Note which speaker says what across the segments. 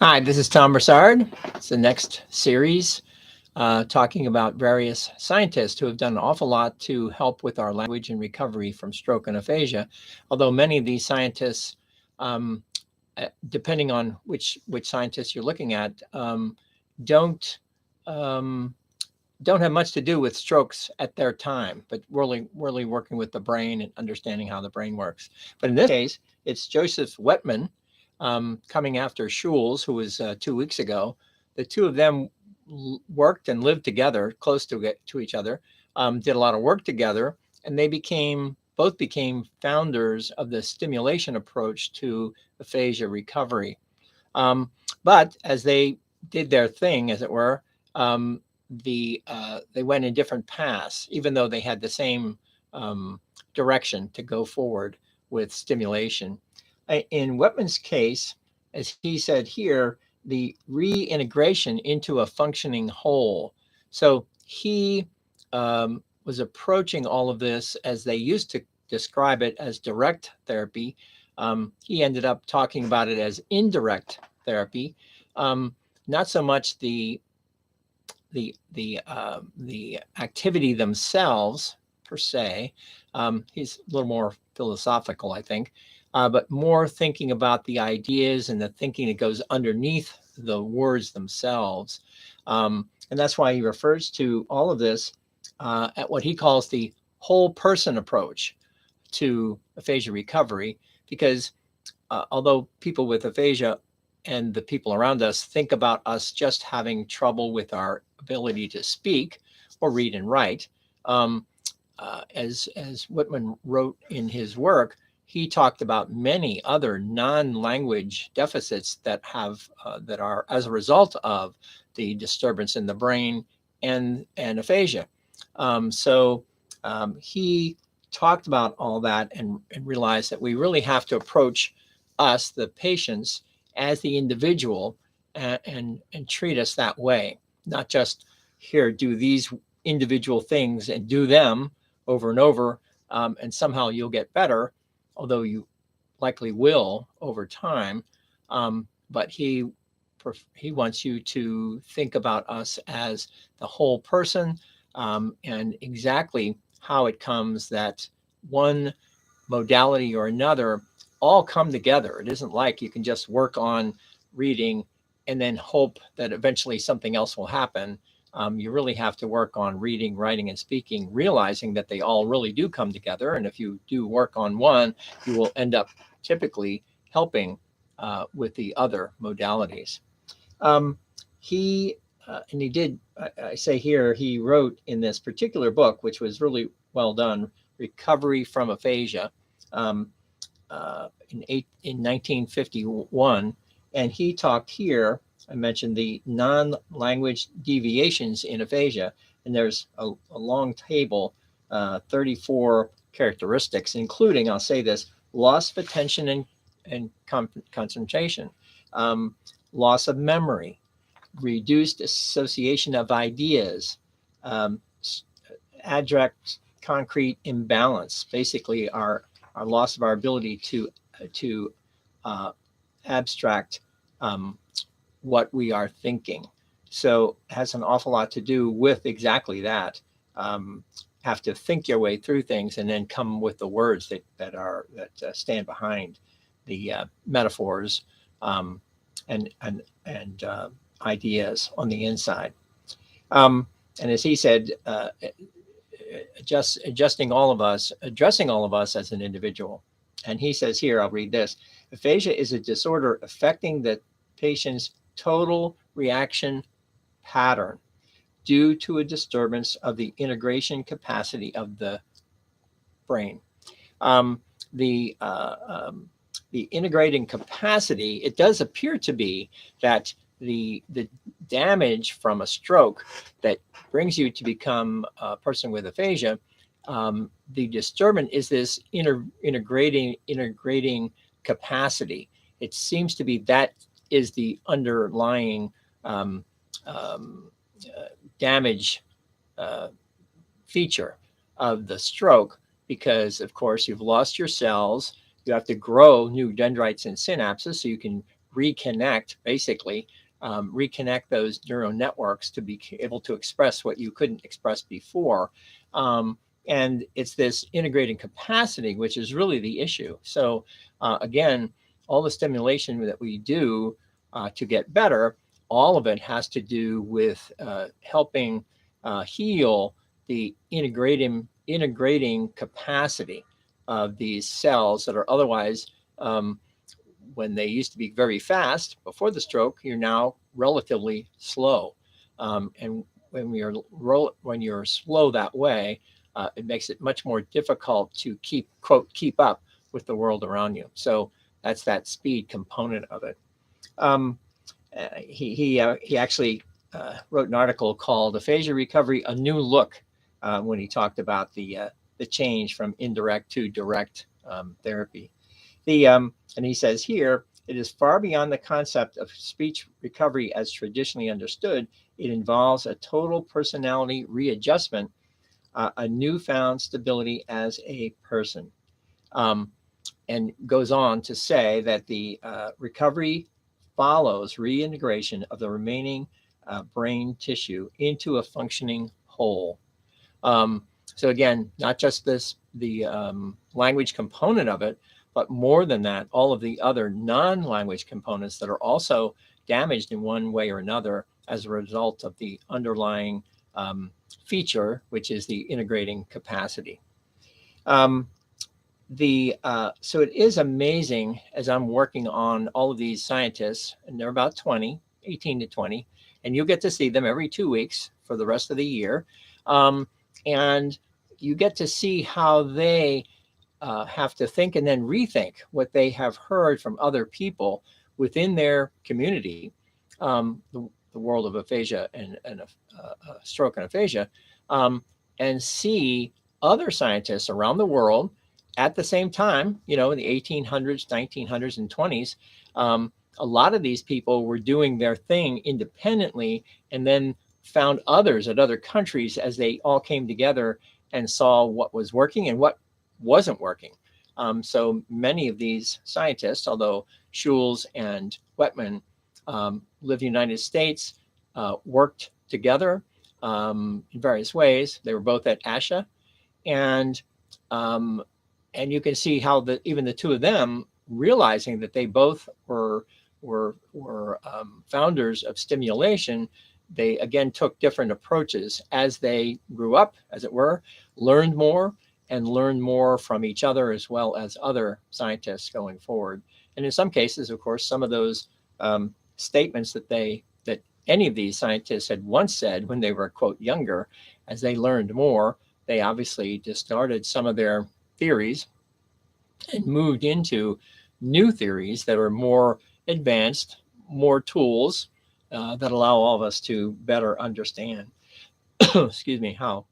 Speaker 1: Hi, this is Tom Broussard. It's the next series talking about various scientists who have done an awful lot to help with our language and recovery from stroke and aphasia. Although many of these scientists, um, depending on which scientists you're looking at, don't um, don't have much to do with strokes at their time, but really working with the brain and understanding how the brain works. But in this case, it's Joseph Wepman coming after Schulz, who was 2 weeks ago. The two of them worked and lived together, close to each other, did a lot of work together, and they both became founders of the stimulation approach to aphasia recovery. But as they did their thing, as it were, they went in different paths, even though they had the same direction to go forward with stimulation. In Wepman's case, as he said here, the reintegration into a functioning whole. So he was approaching all of this as they used to describe it as direct therapy. He ended up talking about it as indirect therapy. Not so much the activity themselves per se. He's a little more philosophical, I think, but more thinking about the ideas and the thinking that goes underneath the words themselves. And that's why he refers to all of this at what he calls the whole person approach to aphasia recovery, because although people with aphasia and the people around us think about us just having trouble with our ability to speak or read and write, as Whitman wrote in his work, he talked about many other non-language deficits that are as a result of the disturbance in the brain and aphasia. He talked about all that and realized that we really have to approach us, the patients, as the individual and treat us that way, not just here, do these individual things and do them over and over, and somehow you'll get better, although you likely will over time. But he wants you to think about us as the whole person, and exactly how it comes that one modality or another all come together. It isn't like you can just work on reading and then hope that eventually something else will happen. You really have to work on reading, writing, and speaking, realizing that they all really do come together. And if you do work on one, you will end up typically helping with the other modalities. He did, I say here, he wrote in this particular book, which was really well done, Recovery from Aphasia, in 1951. And he talked here, I mentioned the non-language deviations in aphasia, and there's a long table, 34 characteristics, including, I'll say this, loss of attention and concentration, loss of memory, reduced association of ideas, adject concrete imbalance, basically our loss of our ability to abstract what we are thinking. So it has an awful lot to do with exactly that. Have to think your way through things and then come with the words that stand behind the metaphors and ideas on the inside. And as he said, addressing all of us as an individual. And he says here, I'll read this: aphasia is a disorder affecting the patient's total reaction pattern due to a disturbance of the integration capacity of the brain. The integrating capacity, it does appear to be that the damage from a stroke that brings you to become a person with aphasia, the disturbance is this integrating capacity. It seems to be that is the underlying damage feature of the stroke, because of course you've lost your cells. You have to grow new dendrites and synapses so you can reconnect, basically, reconnect those neural networks to be able to express what you couldn't express before. And it's this integrating capacity, which is really the issue. So again, all the stimulation that we do to get better, all of it has to do with helping heal the integrating capacity of these cells that are otherwise, when they used to be very fast before the stroke, you're now relatively slow. And when you're slow that way, it makes it much more difficult to keep up with the world around you. So that's that speed component of it. He actually wrote an article called "Aphasia Recovery: A New Look" when he talked about the change from indirect to direct therapy. And he says here, it is far beyond the concept of speech recovery as traditionally understood. It involves a total personality readjustment, a newfound stability as a person. And goes on to say that the recovery follows reintegration of the remaining brain tissue into a functioning whole. So again, not just the language component of it, but more than that, all of the other non-language components that are also damaged in one way or another as a result of the underlying feature, which is the integrating capacity. So it is amazing as I'm working on all of these scientists, and they're about 18 to 20, and you'll get to see them every 2 weeks for the rest of the year. And you get to see how they have to think and then rethink what they have heard from other people within their community, the world of aphasia and stroke and aphasia, and see other scientists around the world at the same time, in the 1800s, 1900s, and 20s. A lot of these people were doing their thing independently and then found others at other countries as they all came together and saw what was working and what wasn't working. So many of these scientists, although Schulz and Wepman live in the United States, worked together in various ways. They were both at ASHA, and you can see how even the two of them, realizing that they both were founders of stimulation, they again took different approaches as they grew up, as it were, learned more from each other as well as other scientists going forward. And in some cases, of course, some of those statements that any of these scientists had once said when they were, quote, younger, as they learned more, they obviously discarded some of their theories and moved into new theories that are more advanced, more tools that allow all of us to better understand, excuse me, how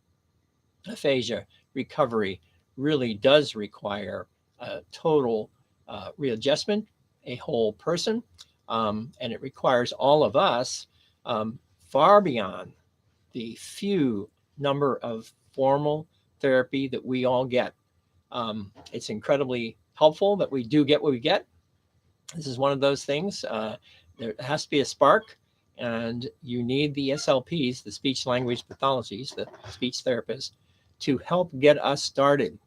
Speaker 1: aphasia recovery really does require a total readjustment, a whole person, and it requires all of us far beyond the few number of formal therapy that we all get. It's incredibly helpful that we do get what we get. This is one of those things. There has to be a spark, and you need the SLPs, the speech language pathologies, the speech therapists, to help get us started.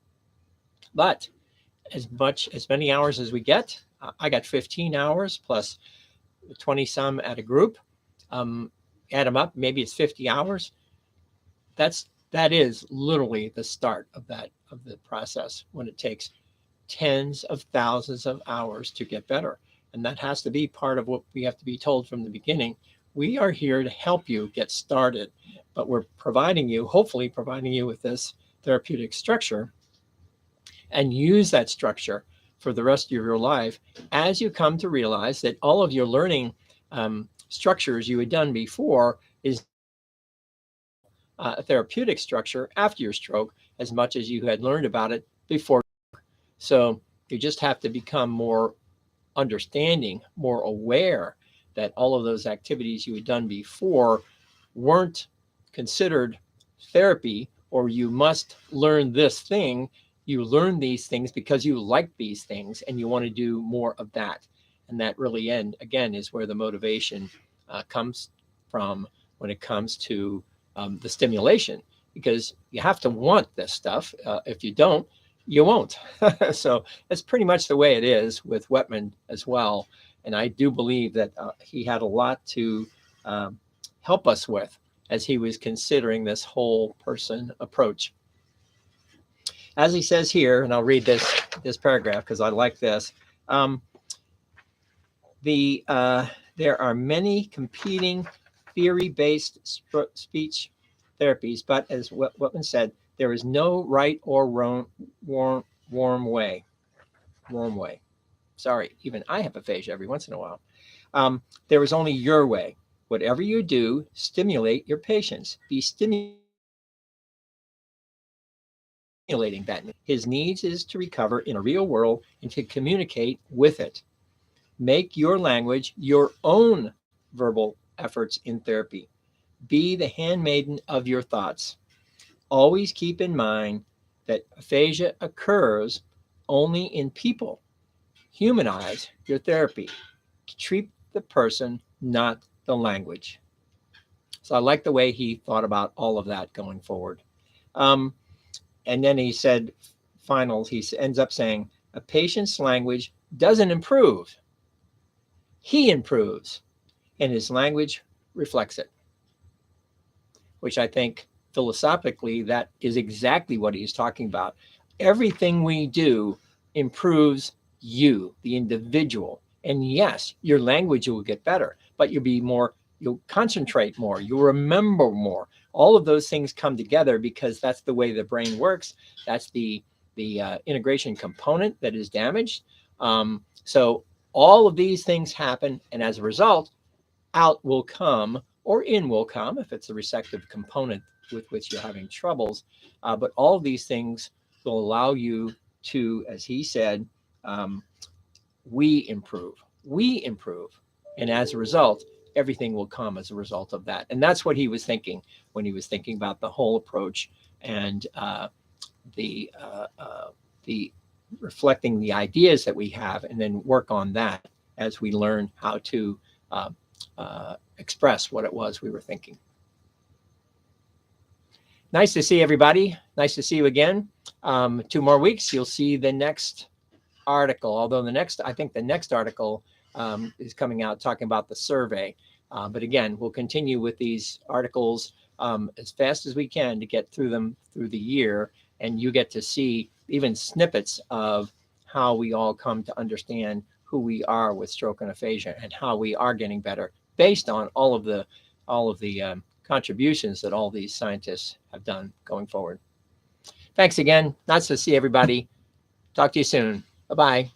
Speaker 1: But as many hours as we get, I got 15 hours plus 20 some at a group. Add them up, maybe it's 50 hours. That is literally the start of the process, when it takes tens of thousands of hours to get better. And that has to be part of what we have to be told from the beginning. We are here to help you get started, but we're hopefully providing you with this therapeutic structure, and use that structure for the rest of your life as you come to realize that all of your learning structures you had done before is a therapeutic structure after your stroke as much as you had learned about it before. So you just have to become more understanding, more aware that all of those activities you had done before weren't considered therapy, or you must learn this thing. You learn these things because you like these things and you want to do more of that. And that really, again, is where the motivation comes from when it comes to the stimulation, because you have to want this stuff. If you don't, you won't. So that's pretty much the way it is with Wepman as well. And I do believe that he had a lot to help us with as he was considering this whole person approach. As he says here, and I'll read this paragraph because I like this. There are many competing theory-based speech therapies, but as Wepman said, there is no right or wrong, warm way. Sorry, even I have aphasia every once in a while. There is only your way. Whatever you do, stimulate your patients. Be stimulating that. His needs is to recover in a real world and to communicate with it. Make your language your own verbal efforts in therapy. Be the handmaiden of your thoughts. Always keep in mind that aphasia occurs only in people. Humanize your therapy. Treat the person, not the language. So I like the way he thought about all of that going forward. And then he said, he ends up saying, a patient's language doesn't improve. He improves, and his language reflects it, which I think philosophically, that is exactly what he's talking about. Everything we do improves you, the individual. And yes, your language will get better, but you'll concentrate more, you'll remember more. All of those things come together because that's the way the brain works. That's the integration component that is damaged. So all of these things happen, and as a result, out will come, or in will come, if it's a receptive component with which you're having troubles. But all of these things will allow you to, as he said, we improve. And as a result, everything will come as a result of that. And that's what he was thinking when he was thinking about the whole approach and the reflecting the ideas that we have, and then work on that as we learn how to express what it was we were thinking. Nice to see everybody. Nice to see you again. 2 more weeks, you'll see the next article. Although I think the next article is coming out talking about the survey. But again, we'll continue with these articles as fast as we can to get through them through the year. And you get to see even snippets of how we all come to understand who we are with stroke and aphasia, and how we are getting better based on all of the contributions that all these scientists have done going forward. Thanks again. Nice to see everybody. Talk to you soon. Bye-bye.